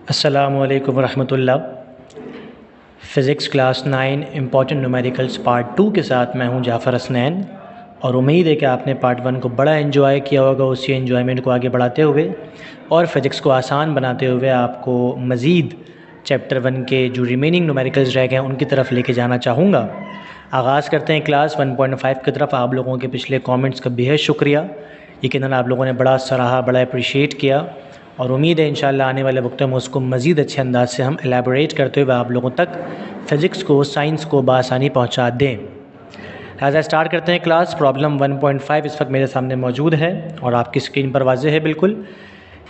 अस्सलामुअलैकुम वरहमतुल्लाह। Physics class 9 important numericals part 2 के साथ मैं हूं जाफ़र हसनैन और उम्मीद है कि आपने पार्ट 1 को बड़ा एंजॉय किया होगा। उसी एंजॉयमेंट को आगे बढ़ाते हुए और फ़िज़िक्स को आसान बनाते हुए आपको मज़ीद चैप्टर 1 के जो रिमेनिंग न्यूमेरिकल्स रह गए हैं उनकी तरफ लेके जाना चाहूँगा। आगाज़ करते हैं क्लास 1.5 की तरफ। आप लोगों के पिछले कमेंट्स का बेहद शुक्रिया। यकीनन आप लोगों ने बड़ा सराहा, बड़ा अप्रिशिएट किया और उम्मीद है इंशाअल्लाह आने वाले वक्त में उसको मज़ीद अच्छे अंदाज से हम एलेबोरेट करते हुए आप लोगों तक फ़िज़िक्स को, साइंस को बआसानी पहुंचा दें। लिहाजा स्टार्ट करते हैं क्लास। प्रॉब्लम 1.5 इस वक्त मेरे सामने मौजूद है और आपकी स्क्रीन पर वाज़ेह है बिल्कुल।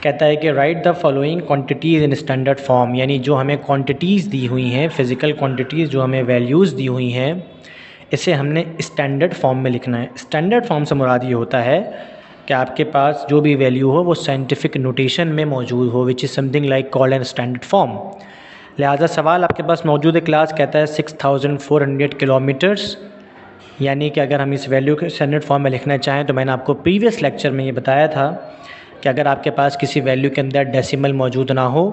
कहता है कि right the following quantities in standard form, यानी जो हमें क्वांटिटीज़ दी हुई हैं, फ़िज़िकल क्वांटिटीज़ जो हमें वैल्यूज़ दी हुई हैं, इसे हमने स्टैंडर्ड फॉर्म में लिखना है। स्टैंडर्ड फॉर्म से मुराद ये होता है कि आपके पास जो भी वैल्यू हो वो साइंटिफिक नोटेशन में मौजूद हो, which is something like called an standard form. लिहाजा सवाल आपके पास मौजूद है। क्लास कहता है 6400 किलोमीटर्स, यानी कि अगर हम इस वैल्यू के स्टैंडर्ड फॉर्म में लिखना चाहें तो मैंने आपको प्रीवियस लेक्चर में ये बताया था कि अगर आपके पास किसी वैल्यू के अंदर डेसिमल मौजूद ना हो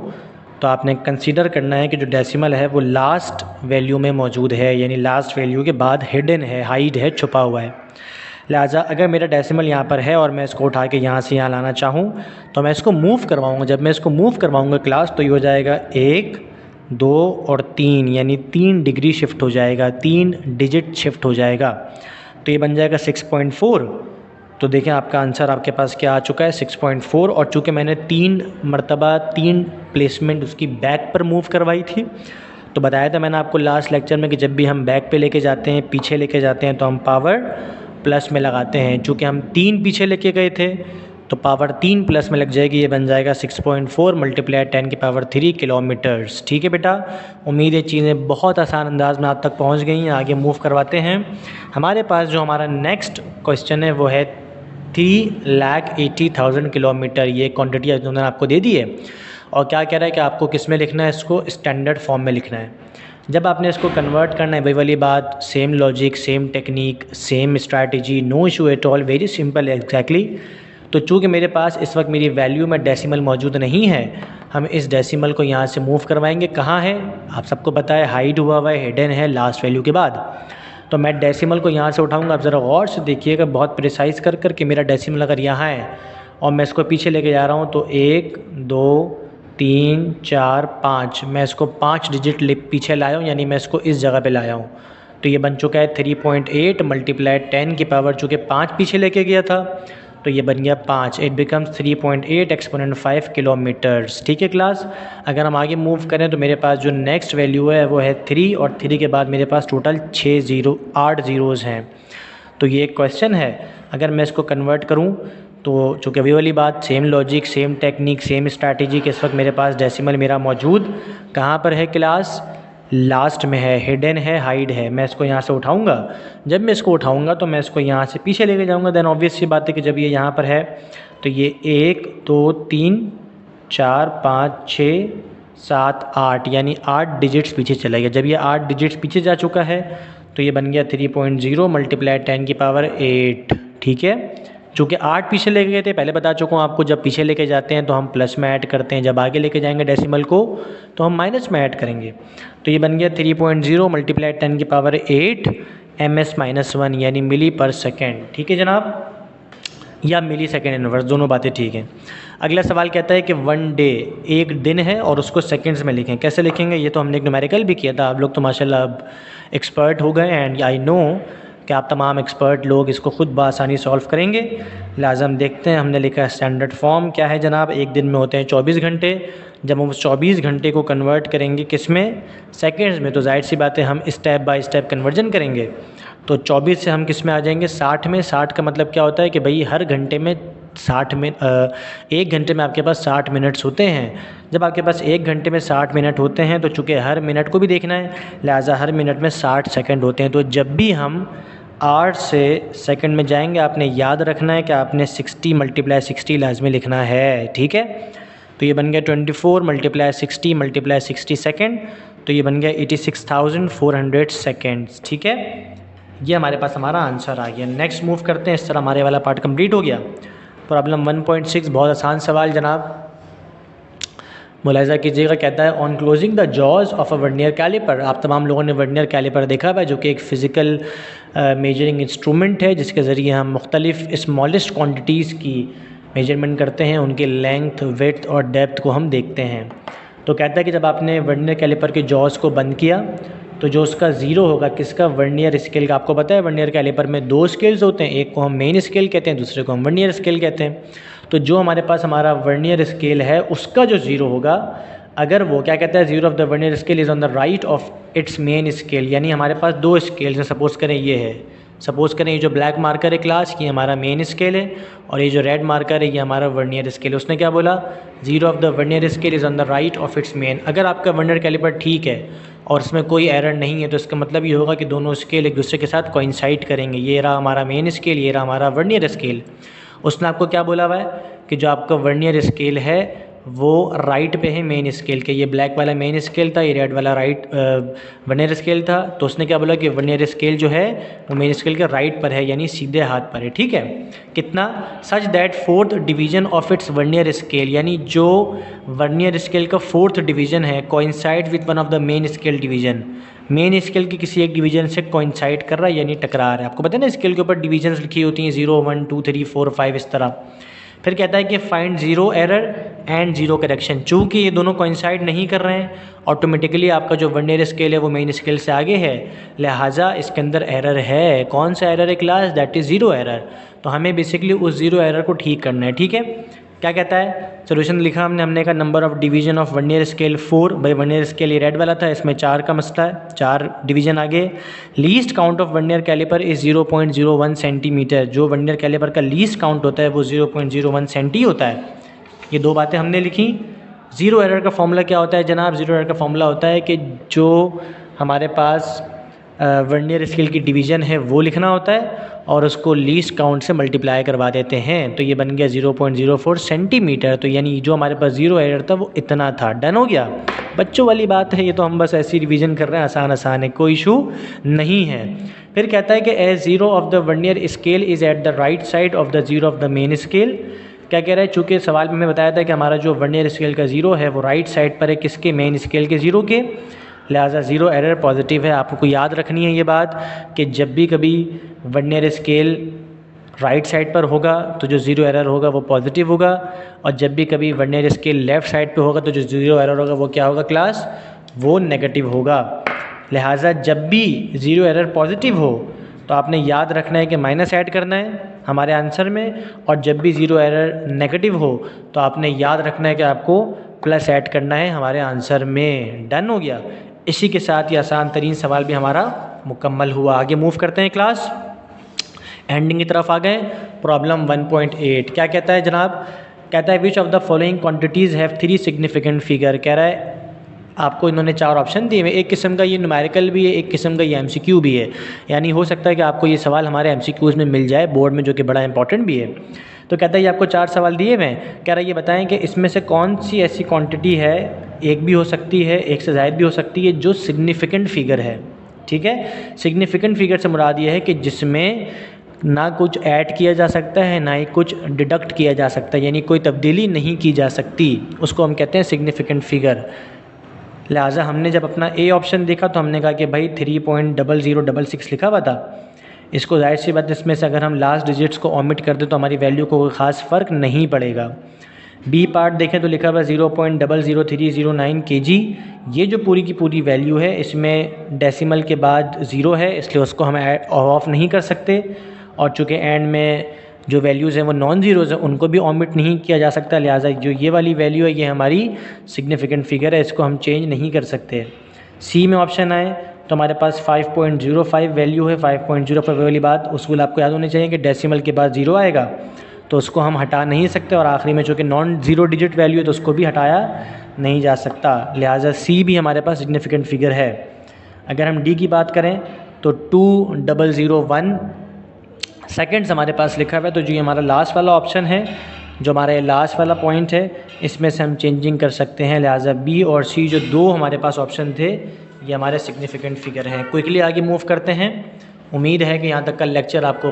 तो आपने कंसीडर करना है कि जो डेसिमल है वो लास्ट वैल्यू में मौजूद है, यानी लास्ट वैल्यू के बाद हिडन है, हाइड है, छुपा हुआ है। लिहाजा अगर मेरा डेसिमल यहाँ पर है और मैं इसको उठा के यहाँ से यहाँ लाना चाहूँ तो मैं इसको मूव करवाऊँगा। जब मैं इसको मूव करवाऊँगा क्लास तो ये हो जाएगा 1, 2 और 3, यानी 3 डिग्री शिफ्ट हो जाएगा, 3 डिजिट शिफ्ट हो जाएगा। तो ये बन जाएगा 6.4। तो देखें आपका आंसर आपके पास क्या आ चुका है, 6.4। और चूँकि मैंने 3 मरतबा 3 प्लेसमेंट उसकी बैक पर मूव करवाई थी, तो बताया था मैंने आपको लास्ट लेक्चर में कि जब भी हम बैक पे लेके जाते हैं, पीछे लेके जाते हैं, तो हम पावर प्लस में लगाते हैं। चूँकि हम 3 पीछे लेके गए थे तो पावर 3 प्लस में लग जाएगी। ये बन जाएगा 6.4 मल्टीप्लाई 10 की पावर 3 किलोमीटर्स। ठीक है बेटा, उम्मीद है चीज़ें बहुत आसान अंदाज में आप तक पहुंच गई हैं। आगे मूव करवाते हैं। हमारे पास जो हमारा नेक्स्ट क्वेश्चन है वो है 3,80,000 किलोमीटर। ये क्वान्टिटी उन्होंने आपको दे दी है और क्या कह रहा है कि आपको किस में लिखना है, इसको स्टैंडर्ड फॉर्म में लिखना है। जब आपने इसको कन्वर्ट करना है, वही वाली बात, same logic, same technique, same strategy, no issue at all, very simple exactly. तो चूँकि मेरे पास इस वक्त मेरी वैल्यू में डेसिमल मौजूद नहीं है, हम इस डेसिमल को यहाँ से मूव करवाएंगे। कहाँ है आप सबको पता है, हाइड हुआ हुआ है, हिडन है लास्ट वैल्यू के बाद। तो मैं डेसिमल को यहाँ से उठाऊँगा। आप ज़रा गौर से देखिएगा, बहुत प्रिसाइज़ कर कि मेरा डेसिमल अगर यहाँ है और मैं इसको पीछे लेके जा रहा हूँ तो 1, 2, 3, 4, 5, मैं इसको 5 डिजिट पीछे लाया हूँ, यानी मैं इसको इस जगह पे लाया हूँ। तो ये बन चुका है 3.8 मल्टीप्लाई 10 की पावर, चूँकि 5 पीछे लेके गया था तो ये बन गया 5। It becomes 3.8 exponent 5 kilometres. ठीक है क्लास, अगर हम आगे मूव करें तो मेरे पास जो नेक्स्ट वैल्यू है वो है 3 और 3 के बाद मेरे पास टोटल 8 ज़ीरोज़ हैं। तो ये एक क्वेश्चन है। अगर मैं इसको कन्वर्ट करूँ तो चूँकि अभी वाली बात, same logic, same technique, same strategy के इस वक्त मेरे पास डेसिमल मेरा मौजूद कहाँ पर है क्लास, लास्ट में है, हिडन है, हाइड है। मैं इसको यहाँ से उठाऊँगा। जब मैं इसको उठाऊँगा तो मैं इसको यहाँ से पीछे लेके जाऊँगा। देन ऑब्वियस सी बात है कि जब ये यहाँ पर है तो ये 1, 2, 3, 4, 5, 6, 7, 8, यानी 8 डिजिट्स पीछे चला गया। जब ये 8 डिजिट्स पीछे जा चुका है तो ये बन गया 3.0 मल्टीप्लाई 10 की पावर 8। ठीक है, चूँकि 8 पीछे लेके गए थे, पहले बता चुका हूँ आपको, जब पीछे लेके जाते हैं तो हम प्लस में ऐड करते हैं, जब आगे लेके जाएंगे डेसिमल को तो हम माइनस में ऐड करेंगे। तो ये बन गया 3.0 मल्टीप्लाई 10 की पावर 8 ms-1, यानी मिली पर सेकेंड। ठीक है जनाब, या मिली सेकेंड इनवर्स, दोनों बातें ठीक हैं। अगला सवाल कहता है कि 1 डे, एक दिन है और उसको सेकंड्स में लिखें। कैसे लिखेंगे, ये तो हमने एक न्यूमेरिकल भी किया था। आप लोग तो माशाल्लाह अब एक्सपर्ट हो गए एंड आई नो कि आप तमाम एक्सपर्ट लोग इसको ख़ुद बआसानी सॉल्व करेंगे। लिहाजा हम देखते हैं। हमने लिखा है स्टैंडर्ड फॉर्म क्या है जनाब, एक दिन में होते हैं 24 घंटे। जब हम उस 24 घंटे को कन्वर्ट करेंगे किस में, सेकेंड्स में, तो जाहिर सी बात है हम स्टेप बाय स्टेप कन्वर्जन करेंगे। तो 24 से हम किस में आ जाएंगे, 60 में। 60 का मतलब क्या होता है कि भाई हर घंटे में 60 मिनट, एक घंटे में आपके पास 60 मिनट्स होते हैं। जब आपके पास एक घंटे में 60 मिनट होते हैं तो चूँकि हर मिनट को भी देखना है, लिहाजा हर मिनट में 60 सेकंड होते हैं। तो जब भी हम 8 से सेकंड में जाएंगे आपने याद रखना है कि आपने 60 मल्टीप्लाई 60 लाजमी लिखना है। ठीक है, तो ये बन गया 24 मल्टीप्लाई 60 सेकेंड, तो ये बन गया 86,400 सेकेंड्स। ठीक है, ये हमारे पास हमारा आंसर आ गया। नेक्स्ट मूव करते हैं। इस तरह हमारे वाला पार्ट कंप्लीट हो गया। प्रॉब्लम 1.6 बहुत आसान सवाल जनाब। मुलाहिज़ा कीजिएगा, कहता है on closing the jaws of a vernier calliper. आप तमाम लोगों ने वर्नियर कैलिपर देखा हुआ है, जो कि एक फ़िज़िकल मेजरिंग इंस्ट्रूमेंट है जिसके ज़रिए हम मुख्तलिफ़ स्मॉलेस्ट क्वांटिटीज़ की मेजरमेंट करते हैं, उनके लेंथ, विड्थ और डेप्थ को हम देखते हैं। तो कहता है कि जब आपने वर्नियर कैलिपर के जॉज को बंद किया तो जो उसका ज़ीरो होगा किसका, वर्नियर स्केल का। आपको पता है वर्नियर कैलिपर में 2 स्केल्स होते हैं, एक को हम मेन स्केल कहते हैं, दूसरे को हम वर्नियर स्केल कहते हैं। तो जो हमारे पास हमारा वर्नियर स्केल है उसका जो ज़ीरो होगा, अगर वो क्या कहता है, zero of the vernier scale is on the right of its main scale, यानी हमारे पास 2 स्केल्स हैं। सपोज़ करें ये है, सपोज़ करें ये जो ब्लैक मार्कर है क्लास की हमारा मेन स्केल है और ये जो रेड मार्कर है ये हमारा वर्नियर स्केल है। उसने क्या बोला, zero of the vernier scale is on the right of its main. अगर आपका वर्नियर कैलिपर ठीक है और इसमें कोई एरर नहीं है तो इसका मतलब ये होगा कि दोनों स्केल एक दूसरे के साथ कोइंसाइड करेंगे। ये रहा हमारा मेन स्केल, ये रहा हमारा वर्नियर स्केल। उसने आपको क्या बोला हुआ है कि जो आपका वर्नियर स्केल है वो राइट पे है मेन स्केल के। ये ब्लैक वाला मेन स्केल था, ये रेड वाला राइट वर्नियर स्केल था। तो उसने क्या बोला कि वर्नियर स्केल जो है वो मेन स्केल के राइट पर है, यानी सीधे हाथ पर है। ठीक है, कितना, such that 4th division of its vernier scale, यानी जो वर्नियर स्केल का 4th डिवीज़न है coincide with one of the main scale division, main scale की किसी एक डिवीज़न से कोइंसाइड कर रहा है यानी टकरा रहा है। आपको पता है ना स्केल के ऊपर डिवीजन्स लिखी होती हैं 0, 1, 2, 3, 4, 5 इस तरह। फिर कहता है कि find zero error and zero correction. चूँकि ये दोनों कोइंसाइड नहीं कर रहे हैं, ऑटोमेटिकली आपका जो वर्नियर स्केल है वो मेन स्केल से आगे है, लिहाजा इसके अंदर एरर है। कौन सा एरर है class, that is zero error. तो हमें बेसिकली उस ज़ीरो एरर को ठीक करना है। ठीक है, क्या कहता है, सोल्यूशन लिखा हमने कहा number of division of vernier scale 4। भाई वर्नियर स्केल ये रेड वाला था, इसमें 4 का मसला है, 4 डिवीजन आगे। Least count of vernier calliper is 0.01 centimetre. जो वर्नियर कैलिपर का लीस्ट काउंट होता है वो 0.01 सेंटी होता है। ये 2 बातें हमने लिखी। ज़ीरो एरर का फॉर्मूला क्या होता है जनाब, ज़ीरो एरर का फॉर्मूला होता है कि जो हमारे पास वर्नियर स्केल की डिवीज़न है वो लिखना होता है और उसको लीस्ट काउंट से मल्टीप्लाई करवा देते हैं। तो ये बन गया 0.04 सेंटीमीटर। तो यानी जो हमारे पास ज़ीरो एरर था वो इतना था। डन हो गया, बच्चों वाली बात है, ये तो हम बस ऐसी रिवीजन कर रहे हैं, आसान है, कोई इशू नहीं है। फिर कहता है कि as zero of the vernier scale is at the right side of the zero of the main scale. क्या कह रहा है, चूँकि सवाल में बताया था कि हमारा जो वर्नियर स्केल का ज़ीरो है वो राइट साइड पर है किसके, मेन स्केल के ज़ीरो के, लिहाजा ज़ीरो एरर पॉजिटिव है। आपको याद रखनी है ये बात कि जब भी कभी वर्नियर स्केल राइट साइड पर होगा तो जो ज़ीरो एरर होगा वो पॉजिटिव होगा, और जब भी कभी वर्नियर स्केल लेफ़्ट साइड पे होगा तो जो ज़ीरो एरर होगा वो क्या होगा क्लास, वो नेगेटिव होगा। लिहाजा जब भी ज़ीरो एरर पॉजिटिव हो तो आपने याद रखना है कि माइनस ऐड करना है हमारे आंसर में, और जब भी ज़ीरो एरर नेगेटिव हो तो आपने याद रखना है कि आपको प्लस ऐड करना है हमारे आंसर में। डन हो गया। इसी के साथ ये आसान तरीन सवाल भी हमारा मुकम्मल हुआ। आगे मूव करते हैं क्लास, एंडिंग की तरफ आ गए। प्रॉब्लम 1.8 क्या कहता है जनाब, कहता है which of the following quantities have 3 significant figure. कह रहा है आपको इन्होंने 4 ऑप्शन दिए हुए, एक किस्म का ये न्यूमेरिकल भी है, एक किस्म का ये MCQ भी है, यानी हो सकता है कि आपको ये सवाल हमारे MCQs में मिल जाए बोर्ड में, जो कि बड़ा इंपॉर्टेंट भी है। तो कहता है ये आपको 4 सवाल दिए हुए हैं, कह रहा है ये बताएं कि इसमें से कौन सी ऐसी क्वांटिटी है, एक भी हो सकती है, एक से ज़ायद भी हो सकती है, जो सिग्निफिकेंट फ़िगर है। ठीक है, सिग्निफिकेंट फ़िगर से मुराद ये है कि जिसमें ना कुछ ऐड किया जा सकता है ना ही कुछ डिडक्ट किया जा सकता है, यानी कोई तब्दीली नहीं की जा सकती, उसको हम कहते हैं सिग्निफिकेंट फ़िगर। लिहाजा हमने जब अपना ए ऑप्शन देखा तो हमने कहा कि भाई 3.0066 लिखा हुआ था, इसको जाहिर सी बात इसमें से अगर हम लास्ट डिजिट्स को ओमिट कर दें तो हमारी वैल्यू को कोई ख़ास फ़र्क नहीं पड़ेगा। बी पार्ट देखें तो लिखा हुआ 0.00309 kg। ये जो पूरी की पूरी वैल्यू है इसमें डेसिमल के बाद ज़ीरो है, इसलिए उसको हम ऑफ नहीं कर सकते, और चूँकि एंड में जो वैल्यूज़ हैं वो नॉन ज़ीरोज़ हैं उनको भी ओमिट नहीं किया जा सकता, लिहाजा जो ये वाली वैल्यू है ये हमारी सिग्निफिकेंट फ़िगर है, इसको हम चेंज नहीं कर सकते। सी में ऑप्शन आए तो हमारे पास 5.05 वैल्यू है। 5.05 वाली बात उसूल आपको याद होनी चाहिए कि डेसिमल के बाद ज़ीरो आएगा तो उसको हम हटा नहीं सकते, और आखिरी में चूँकि नॉन ज़ीरो डिजिट वैल्यू है तो उसको भी हटाया नहीं जा सकता, लिहाजा सी भी हमारे पास सिग्निफिकेंट फ़िगर है। अगर हम डी की बात करें तो 2001 सेकेंड्स हमारे पास लिखा हुआ है, तो जो हमारा लास्ट वाला ऑप्शन है, जो हमारा लास्ट वाला पॉइंट है, इसमें से हम चेंजिंग कर सकते हैं, लिहाजा बी और सी जो 2 हमारे पास ऑप्शन थे ये हमारे सिग्निफिकेंट फ़िगर हैं। क्विकली आगे मूव करते हैं। उम्मीद है कि यहाँ तक का लेक्चर आपको